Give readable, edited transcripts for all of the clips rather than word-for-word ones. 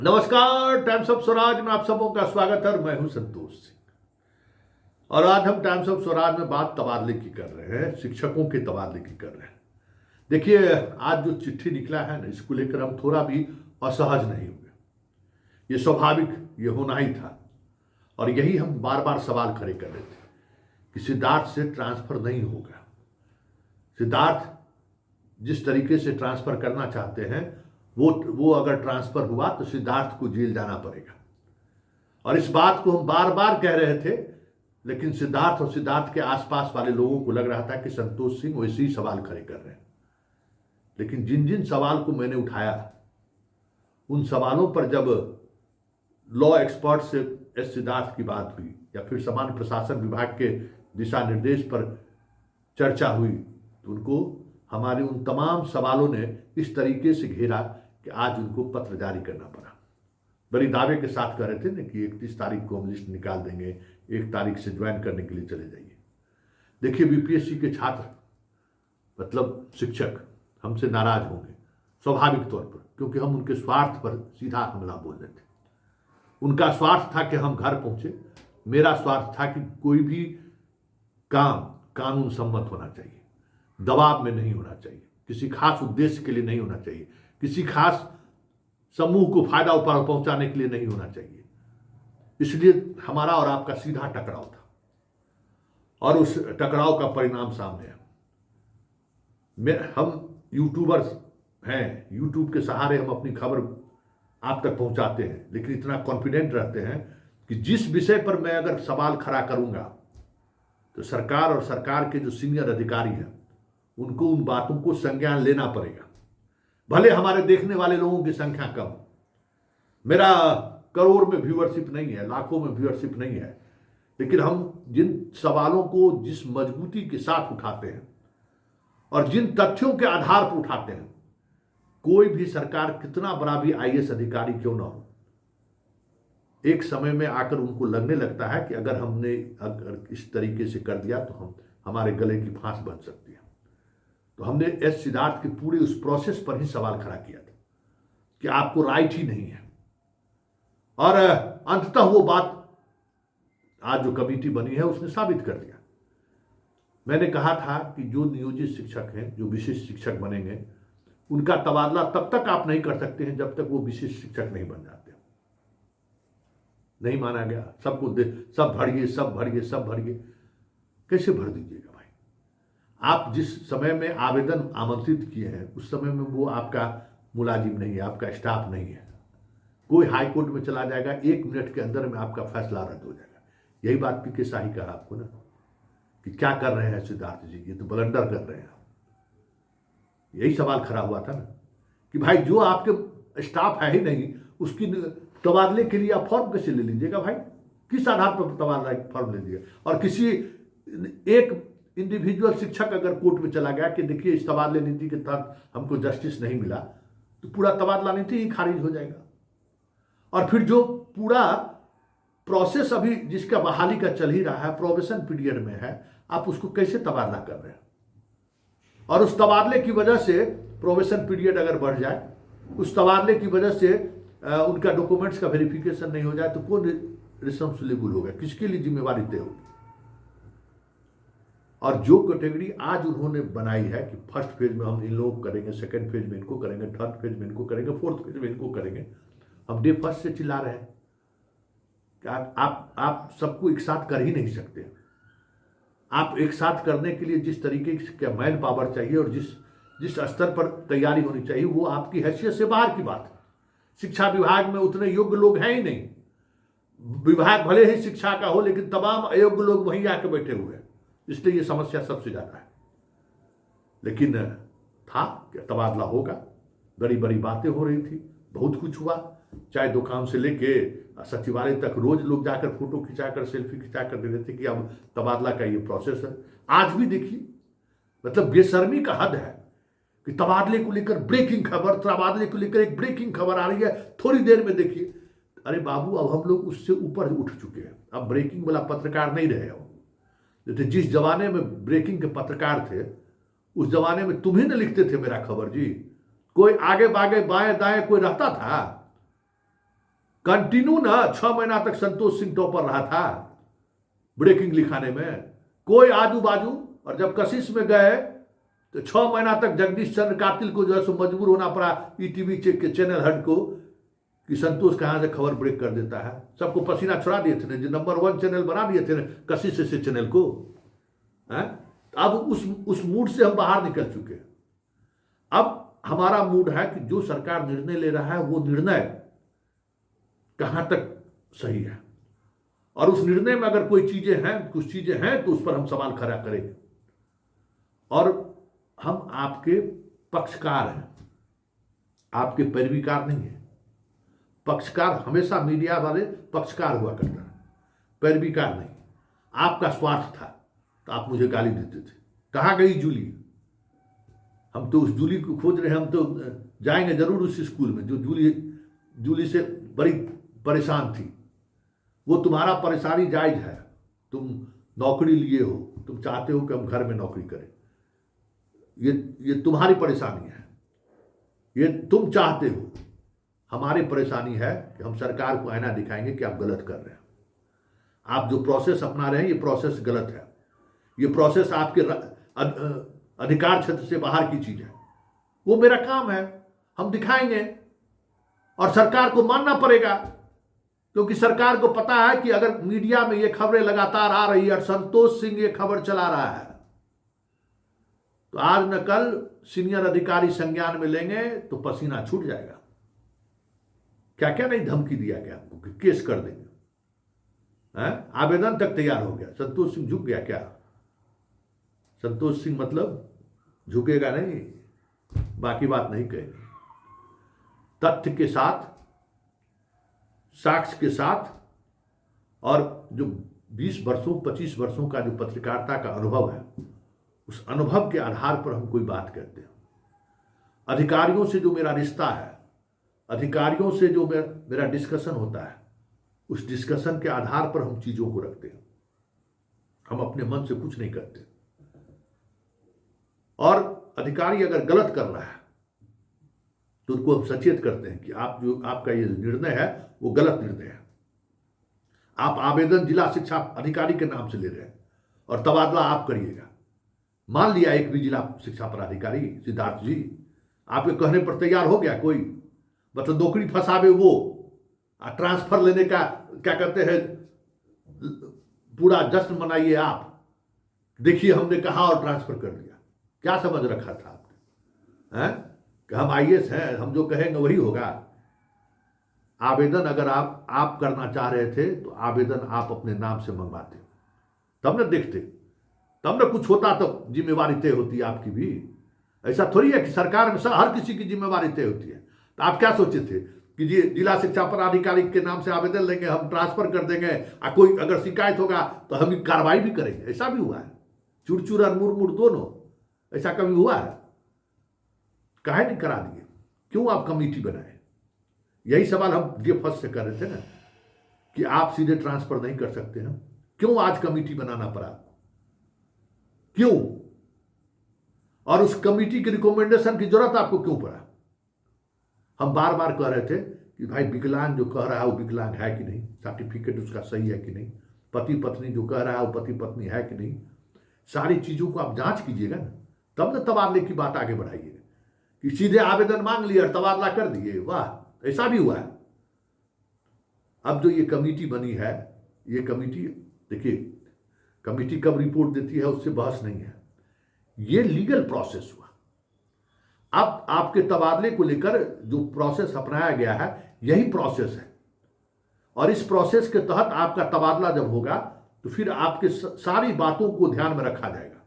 नमस्कार, times of Swaraj में आप सबों का स्वागत है। मैं हूं संतोष सिंह और आज हम टाइम्स ऑफ स्वराज में बात तबादले की कर रहे हैं, शिक्षकों के तबादले की कर रहे हैं। देखिए, आज जो चिट्ठी निकला है ना, इसको लेकर हम थोड़ा भी असहज नहीं हुए। ये स्वाभाविक, ये होना ही था और यही हम बार बार सवाल खड़े कर रहे थे कि सिद्धार्थ से ट्रांसफर नहीं होगा। सिद्धार्थ जिस तरीके से ट्रांसफर करना चाहते हैं वो अगर ट्रांसफर हुआ तो सिद्धार्थ को जेल जाना पड़ेगा। और इस बात को हम बार बार कह रहे थे, लेकिन सिद्धार्थ और सिद्धार्थ के आसपास वाले लोगों को लग रहा था कि संतोष सिंह वैसे ही सवाल खड़े कर रहे हैं। लेकिन जिन जिन सवाल को मैंने उठाया, उन सवालों पर जब लॉ एक्सपर्ट से एस सिद्धार्थ की बात हुई या फिर सामान्य प्रशासन विभाग के दिशा निर्देश पर चर्चा हुई, तो उनको हमारे उन तमाम सवालों ने इस तरीके से घेरा कि आज उनको पत्र जारी करना पड़ा। बड़ी दावे के साथ कह रहे थे ना कि 31 तारीख को हम लिस्ट निकाल देंगे, 1 तारीख से ज्वाइन करने के लिए चले जाइए। देखिए, बीपीएससी के छात्र मतलब शिक्षक हमसे नाराज होंगे स्वाभाविक तौर पर, क्योंकि हम उनके स्वार्थ पर सीधा हमला बोल रहे थे। उनका स्वार्थ था कि हम घर पहुंचे, मेरा स्वार्थ था कि कोई भी काम कानून सम्मत होना चाहिए, दबाव में नहीं होना चाहिए, किसी खास उद्देश्य के लिए नहीं होना चाहिए, किसी खास समूह को फायदा पहुंचाने के लिए नहीं होना चाहिए। इसलिए हमारा और आपका सीधा टकराव था और उस टकराव का परिणाम सामने है। हम यूट्यूबर्स हैं, यूट्यूब के सहारे हम अपनी खबर आप तक पहुंचाते हैं, लेकिन इतना कॉन्फिडेंट रहते हैं कि जिस विषय पर मैं अगर सवाल खड़ा करूंगा तो सरकार और सरकार के जो सीनियर अधिकारी हैं उनको उन बातों को संज्ञान लेना पड़ेगा। भले हमारे देखने वाले लोगों की संख्या कम, मेरा करोड़ में व्यूअरशिप नहीं है, लाखों में व्यूअरशिप नहीं है, लेकिन हम जिन सवालों को जिस मजबूती के साथ उठाते हैं और जिन तथ्यों के आधार पर उठाते हैं, कोई भी सरकार कितना बड़ा भी आईएएस अधिकारी क्यों ना हो, एक समय में आकर उनको लगने लगता है कि अगर इस तरीके से कर दिया तो हमारे गले की फांस बन सकती है। तो हमने एस सिद्धार्थ के पूरे उस प्रोसेस पर ही सवाल खड़ा किया था कि आपको राइट ही नहीं है। और अंततः वो बात आज जो कमेटी बनी है उसने साबित कर दिया। मैंने कहा था कि जो नियोजित शिक्षक हैं, जो विशिष्ट शिक्षक बनेंगे, उनका तबादला तब तक आप नहीं कर सकते हैं जब तक वो विशिष्ट शिक्षक नहीं बन जाते। नहीं माना गया, सब भरिए। कैसे भर दीजिएगा भाई? आप जिस समय में आवेदन आमंत्रित किए हैं उस समय में वो आपका मुलाजिम नहीं है, आपका स्टाफ नहीं है। कोई हाई कोर्ट में चला जाएगा, 1 मिनट के अंदर में आपका फैसला रद्द हो जाएगा। यही बात पीके शाही कहा आपको ना कि क्या कर रहे हैं सिद्धार्थ जी, ये तो ब्लंडर कर रहे हैं। यही सवाल खड़ा हुआ था ना कि भाई जो आपके स्टाफ है ही नहीं, उसकी तबादले के लिए आप फॉर्म कैसे ले लीजिएगा भाई? किस आधार पर तबादला फॉर्म ले लीजिए? और किसी एक इंडिविजुअल शिक्षक अगर कोर्ट में चला गया कि देखिए इस तबादले नीति के तहत हमको जस्टिस नहीं मिला, तो पूरा तबादला नीति ही खारिज हो जाएगा। और फिर जो पूरा प्रोसेस अभी जिसका बहाली का चल ही रहा है, प्रोबेशन पीरियड में है, आप उसको कैसे तबादला कर रहे हैं? और उस तबादले की वजह से प्रोबेशन पीरियड अगर बढ़ जाए, उस तबादले की वजह से उनका डॉक्यूमेंट्स का वेरिफिकेशन नहीं हो जाए, तो कौन रिस्पॉन्सिबल होगा? किसके लिए जिम्मेवारी तय होगी? और जो कैटेगरी आज उन्होंने बनाई है कि फर्स्ट फेज में हम इन लोगों को करेंगे, सेकंड फेज में इनको करेंगे, थर्ड फेज में इनको करेंगे, फोर्थ फेज में इनको करेंगे, हम डे फर्स्ट से चिल्ला रहे हैं कि आप सबको एक साथ कर ही नहीं सकते। आप एक साथ करने के लिए जिस तरीके का मैन पावर चाहिए और जिस स्तर पर तैयारी होनी चाहिए, वो आपकी हैसियत से बाहर की बात है। शिक्षा विभाग में उतने योग्य लोग हैं ही नहीं। विभाग भले ही शिक्षा का हो, लेकिन तमाम अयोग्य लोग वहीं आके बैठे हुए हैं, इसलिए ये समस्या सबसे ज्यादा है। लेकिन था कि तबादला होगा, बड़ी बड़ी बातें हो रही थी, बहुत कुछ हुआ। चाय दुकान से लेके सचिवालय तक रोज लोग जाकर फोटो खिंचाकर, सेल्फी खिंचाकर दे देते कि अब तबादला का ये प्रोसेस है। आज भी देखिए, मतलब बेशर्मी का हद है कि तबादले को लेकर ब्रेकिंग खबर, तबादले को लेकर एक ब्रेकिंग खबर आ रही है, थोड़ी देर में देखिए, अरे बाबू अब हम लोग उससे ऊपर उठ चुके हैं। अब ब्रेकिंग वाला पत्रकार नहीं रहे हो। जैसे जिस जमाने में ब्रेकिंग के पत्रकार थे, उस जमाने में तुम ही न लिखते थे मेरा खबर जी, कोई आगे बागे बाएं दाएं कोई रहता था? कंटिन्यू ना 6 महीना तक संतोष सिंह टॉपर रहा था ब्रेकिंग लिखाने में, कोई आजू बाजू। और जब कशिश में गए तो 6 महीना तक जगदीश चंद्र कातिल को जो है सो मजबूर होना पड़ा ईटीवी के चैनल हेड को कि संतोष कहां से खबर ब्रेक कर देता है। सबको पसीना छुड़ा दिए थे, जो नंबर 1 चैनल बना दिए थे कशिश से चैनल को। अब उस मूड से हम बाहर निकल चुके हैं। अब हमारा मूड है कि जो सरकार निर्णय ले रहा है वो निर्णय कहां तक सही है, और उस निर्णय में अगर कोई चीजें हैं, कुछ चीजें हैं, तो उस पर हम सवाल खड़ा करेंगे। और हम आपके पक्षकार हैं, आपके पैरवीकार नहीं है। पक्षकार हमेशा मीडिया वाले पक्षकार हुआ करता है, पैरवीकार नहीं। आपका स्वार्थ था तो आप मुझे गाली देते थे, कहां गई जूली? हम तो उस जूली को खोज रहे हैं। हम तो जाएंगे जरूर उस स्कूल में जो जूली से बड़ी परेशान थी। वो तुम्हारा परेशानी जायज है, तुम नौकरी लिए हो, तुम चाहते हो कि हम घर में नौकरी करें, ये तुम्हारी परेशानी है, ये तुम चाहते हो। हमारी परेशानी है कि हम सरकार को आईना दिखाएंगे कि आप गलत कर रहे हैं। आप जो प्रोसेस अपना रहे हैं ये प्रोसेस गलत है, ये प्रोसेस आपके अधिकार क्षेत्र से बाहर की चीज है। वो मेरा काम है, हम दिखाएंगे और सरकार को मानना पड़ेगा, क्योंकि सरकार को पता है कि अगर मीडिया में ये खबरें लगातार आ रही है और संतोष सिंह ये खबर चला रहा है तो आज न कल सीनियर अधिकारी संज्ञान में लेंगे तो पसीना छूट जाएगा। क्या क्या नहीं धमकी दिया गया आपको कि केस कर देंगे, आवेदन तक तैयार हो गया। संतोष सिंह झुक गया क्या? संतोष सिंह मतलब झुकेगा नहीं, बाकी बात नहीं कहेंगे। तथ्य के साथ, साक्ष्य के साथ, और जो 20 वर्षों 25 वर्षों का जो पत्रकारिता का अनुभव है, उस अनुभव के आधार पर हम कोई बात करते हैं। अधिकारियों से जो मेरा रिश्ता है, अधिकारियों से जो मेरा डिस्कशन होता है, उस डिस्कशन के आधार पर हम चीजों को रखते हैं। हम अपने मन से कुछ नहीं करते। और अधिकारी अगर गलत कर रहा है तो उनको हम सचेत करते हैं कि आपका ये निर्णय है वो गलत निर्णय है। आप आवेदन जिला शिक्षा अधिकारी के नाम से ले रहे हैं और तबादला आप करिएगा। मान लिया एक भी जिला शिक्षा पदाधिकारी सिद्धार्थ जी आपके कहने पर तैयार हो गया, कोई मतलब नौकरी फंसावे वो, ट्रांसफर लेने का क्या कहते हैं पूरा जश्न मनाइए आप, देखिए हमने कहा और ट्रांसफर कर दिया। क्या समझ रखा था आपने कि हम आईएएस हैं, हम जो कहेंगे वही होगा? आवेदन अगर आप करना चाह रहे थे तो आवेदन आप अपने नाम से मंगवाते, तब न देखते, तब न कुछ होता, तो जिम्मेवारी तय होती है आपकी भी। ऐसा थोड़ी है कि सरकार में हर किसी की जिम्मेवारी तय होती है। तो आप क्या सोचे थे कि जी जिला शिक्षा पदाधिकारी के नाम से आवेदन लेंगे, हम ट्रांसफर कर देंगे, कोई अगर शिकायत होगा तो हम कार्रवाई भी करेंगे? ऐसा भी हुआ है, चुरचुर और मुरमुर दोनों। ऐसा कभी हुआ है? काहे नहीं करा दिए? क्यों आप कमेटी बनाए? यही सवाल हम ये फर्स्ट से कर रहे थे ना कि आप सीधे ट्रांसफर नहीं कर सकते हैं, क्यों आज कमेटी बनाना पड़ा? क्यों? और उस कमेटी की रिकमेंडेशन की जरूरत आपको क्यों पड़ा? हम बार बार कह रहे थे कि भाई विकलांग जो कह रहा है वो विकलांग है कि नहीं, सर्टिफिकेट उसका सही है कि नहीं, पति पत्नी जो कह रहा है वो पति पत्नी है कि नहीं, सारी चीजों को आप जांच कीजिएगा ना, तब न तबादले की बात आगे बढ़ाइएगा। कि सीधे आवेदन मांग लिया और तबादला कर दिए, वाह, ऐसा भी हुआ है। अब जो ये कमेटी बनी है, ये कमेटी देखिए, कमेटी कब रिपोर्ट देती है उससे बहस नहीं है, ये लीगल प्रोसेस हुआ। अब आपके तबादले को लेकर जो प्रोसेस अपनाया गया है यही प्रोसेस है, और इस प्रोसेस के तहत आपका तबादला जब होगा तो फिर आपके सारी बातों को ध्यान में रखा जाएगा।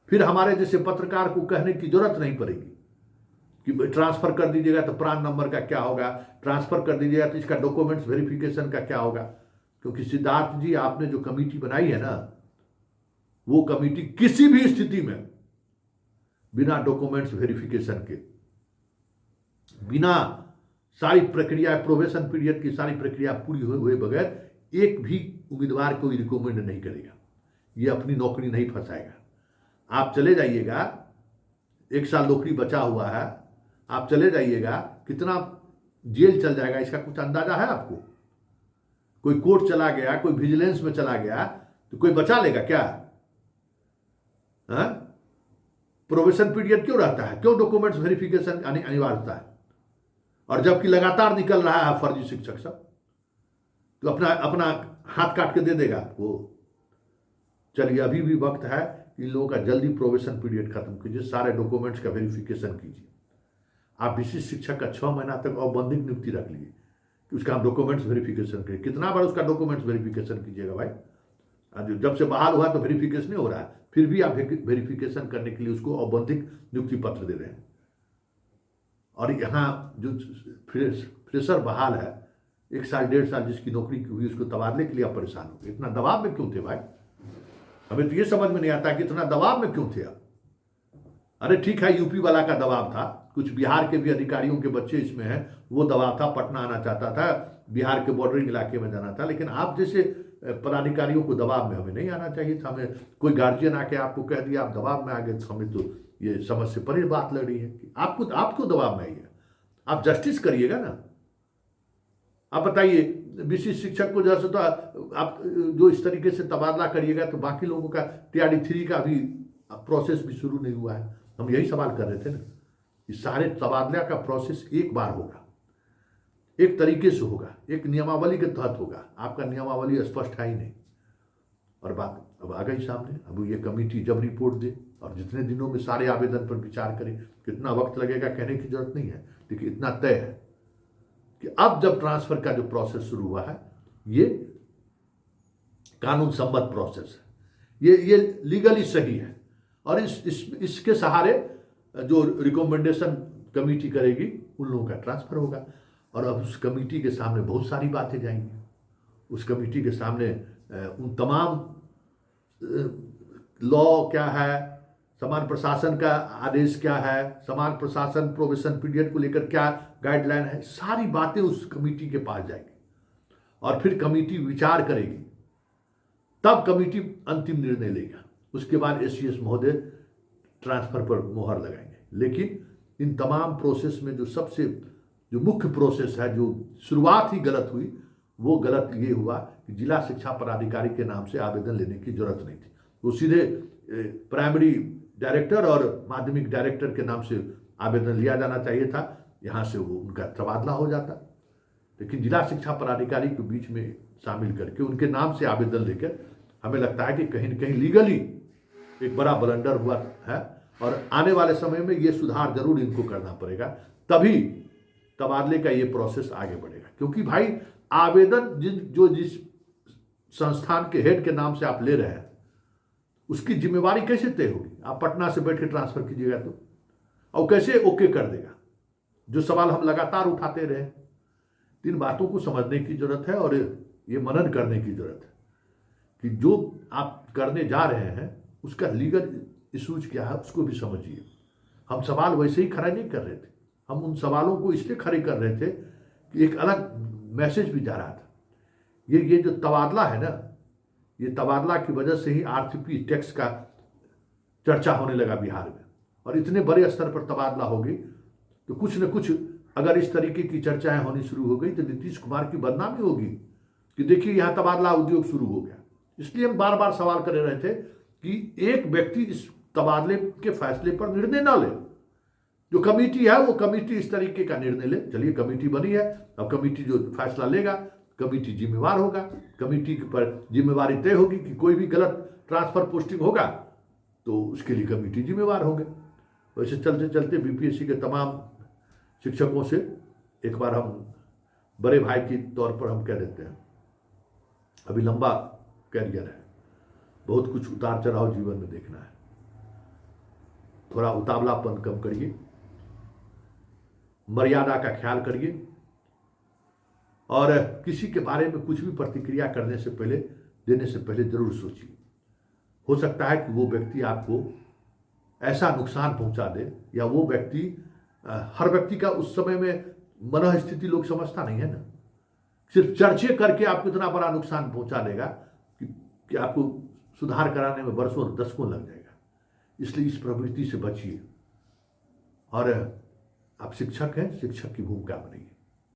फिर हमारे जैसे पत्रकार को कहने की जरूरत नहीं पड़ेगी कि ट्रांसफर कर दीजिएगा तो प्रान नंबर का क्या होगा, ट्रांसफर कर दीजिएगा तो इसका डॉक्यूमेंट्स वेरिफिकेशन का क्या होगा। क्योंकि सिद्धार्थ जी आपने जो कमेटी बनाई है ना, वो कमेटी किसी भी स्थिति में बिना डॉक्यूमेंट्स वेरिफिकेशन के, बिना सारी प्रक्रिया प्रोबेशन पीरियड की सारी प्रक्रिया पूरी हुए बगैर एक भी उम्मीदवार को रिकमेंड नहीं करेगा। ये अपनी नौकरी नहीं फंसाएगा। आप चले जाइएगा, 1 साल नौकरी बचा हुआ है, आप चले जाइएगा, कितना जेल चल जाएगा, इसका कुछ अंदाजा है आपको? कोई कोर्ट चला गया, कोई विजिलेंस में चला गया, तो कोई बचा लेगा क्या? प्रोबेशन पीरियड क्यों रहता है? क्यों डॉक्यूमेंट्स वेरिफिकेशन अनिवार्य होता है? और जबकि लगातार निकल रहा है फर्जी शिक्षक सब, तो अपना अपना हाथ काट के दे देगा आपको। चलिए, अभी भी वक्त है, इन लोगों का जल्दी प्रोबेशन पीरियड खत्म कीजिए, सारे डॉक्यूमेंट्स का वेरिफिकेशन कीजिए। आप विशिष्ट शिक्षक का 6 महीना तक औपबंधिक नियुक्ति रख लीजिए कि उसका हम डॉक्यूमेंट्स वेरिफिकेशन करें। कितना बार उसका डॉक्यूमेंट्स वेरिफिकेशन कीजिएगा भाई? जब से बहाल हुआ तो वेरिफिकेशन नहीं हो रहा है, फिर भी आप वेरिफिकेशन करने के लिए उसको औपबंधिक नियुक्ति पत्र दे रहे हैं। और यहाँ जो फ्रेशर बहाल है, 1 साल 1.5 साल जिसकी नौकरी की हुई, उसको तबादले के लिए आप परेशान हो गए। इतना दबाव में क्यों थे भाई? हमें तो ये समझ में नहीं आता कि इतना दबाव में क्यों थे आप। अरे ठीक है, यूपी वाला का दबाव था, कुछ बिहार के भी अधिकारियों के बच्चे इसमें हैं, वो दबाव था, पटना आना चाहता था, बिहार के बॉर्डरिंग इलाके में जाना था। लेकिन आप जैसे पदाधिकारियों को दबाव में हमें नहीं आना चाहिए था। हमें कोई गार्जियन आके आपको कह दिया आप दबाव में आ गए, तो हमें तो ये समझ से परे बात लग रही है कि आपको दबाव में आई है। आप जस्टिस करिएगा ना। आप बताइए, विशिष्ट शिक्षक को जैसे तो आप जो इस तरीके से तबादला करिएगा, तो बाकी लोगों का TRD 3 का भी प्रोसेस भी शुरू नहीं हुआ है। हम यही सवाल कर रहे थे ना, इस सारे तबादला का प्रोसेस एक बार होगा, एक तरीके से होगा, एक नियमावली के तहत होगा। आपका नियमावली स्पष्ट है ही नहीं। और बात अब आ गई सामने। अब ये कमेटी जब रिपोर्ट दे और जितने दिनों में सारे आवेदन पर विचार करें, कितना वक्त लगेगा कहने की जरूरत नहीं है, लेकिन इतना तय है कि अब जब ट्रांसफर का जो प्रोसेस शुरू हुआ है, ये कानून सम्मत प्रोसेस है, ये लीगली सही है। और इसके सहारे जो रिकमेंडेशन कमेटी करेगी, उन लोगों का ट्रांसफर होगा। और अब उस कमेटी के सामने बहुत सारी बातें जाएंगी। उस कमेटी के सामने उन तमाम लॉ क्या है, समान प्रशासन का आदेश क्या है, समान प्रशासन प्रोबेशन पीरियड को लेकर क्या गाइडलाइन है, सारी बातें उस कमेटी के पास जाएगी। और फिर कमेटी विचार करेगी, तब कमेटी अंतिम निर्णय लेगा। उसके बाद SCS महोदय ट्रांसफर पर मोहर लगाएंगे। लेकिन इन तमाम प्रोसेस में जो मुख्य प्रोसेस है, जो शुरुआत ही गलत हुई, वो गलत ये हुआ कि जिला शिक्षा पदाधिकारी के नाम से आवेदन लेने की जरूरत नहीं थी। वो सीधे प्राइमरी डायरेक्टर और माध्यमिक डायरेक्टर के नाम से आवेदन लिया जाना चाहिए था। यहाँ से वो उनका तबादला हो जाता। लेकिन जिला शिक्षा पदाधिकारी के बीच में शामिल करके उनके नाम से आवेदन लेकर, हमें लगता है कि कहीं न कहीं लीगली एक बड़ा ब्लंडर हुआ है। और आने वाले समय में ये सुधार जरूर इनको करना पड़ेगा, तभी तबादले का ये प्रोसेस आगे बढ़ेगा। क्योंकि भाई आवेदन जिस संस्थान के हेड के नाम से आप ले रहे हैं, उसकी जिम्मेवारी कैसे तय होगी? आप पटना से बैठ के ट्रांसफर कीजिएगा तो, और कैसे ओके कर देगा? जो सवाल हम लगातार उठाते रहे, इन बातों को समझने की जरूरत है और ये मनन करने की जरूरत है कि जो आप करने जा रहे हैं उसका लीगल इशूज क्या है, उसको भी समझिए। हम सवाल वैसे ही खड़े नहीं कर रहे थे, हम उन सवालों को इसलिए खड़े कर रहे थे कि एक अलग मैसेज भी जा रहा था। ये जो तबादला है ना, ये तबादला की वजह से ही RCP टैक्स का चर्चा होने लगा बिहार में। और इतने बड़े स्तर पर तबादला होगी तो कुछ न कुछ, अगर इस तरीके की चर्चाएं होनी शुरू हो गई तो नीतीश कुमार की बदनामी होगी कि देखिए यहाँ तबादला उद्योग शुरू हो गया। इसलिए हम बार बार सवाल कर रहे थे कि एक व्यक्ति इस तबादले के फैसले पर निर्णय ना ले। जो कमेटी है वो कमेटी इस तरीके का निर्णय ले। चलिए, कमेटी बनी है, अब कमेटी जो फैसला लेगा, कमेटी जिम्मेवार होगा। कमेटी पर जिम्मेवारी तय होगी कि कोई भी गलत ट्रांसफर पोस्टिंग होगा तो उसके लिए कमेटी जिम्मेवार होंगे। वैसे चलते चलते BPSC के तमाम शिक्षकों से एक बार हम बड़े भाई के तौर पर हम कह देते हैं, अभी लंबा कैरियर है, बहुत कुछ उतार चढ़ाव जीवन में देखना है, थोड़ा उतावलापन कम करिए, मर्यादा का ख्याल करिए और किसी के बारे में कुछ भी प्रतिक्रिया करने से पहले, देने से पहले जरूर सोचिए। हो सकता है कि वो व्यक्ति आपको ऐसा नुकसान पहुंचा दे, या वो व्यक्ति, हर व्यक्ति का उस समय में मन स्थिति लोग समझता नहीं है ना, सिर्फ चर्चे करके आपको इतना बड़ा नुकसान पहुंचा देगा कि आपको सुधार कराने में वर्षों दशकों लग जाएगा। इसलिए इस प्रवृत्ति से बचिए और आप शिक्षक हैं, शिक्षक की भूमिका बनाइए।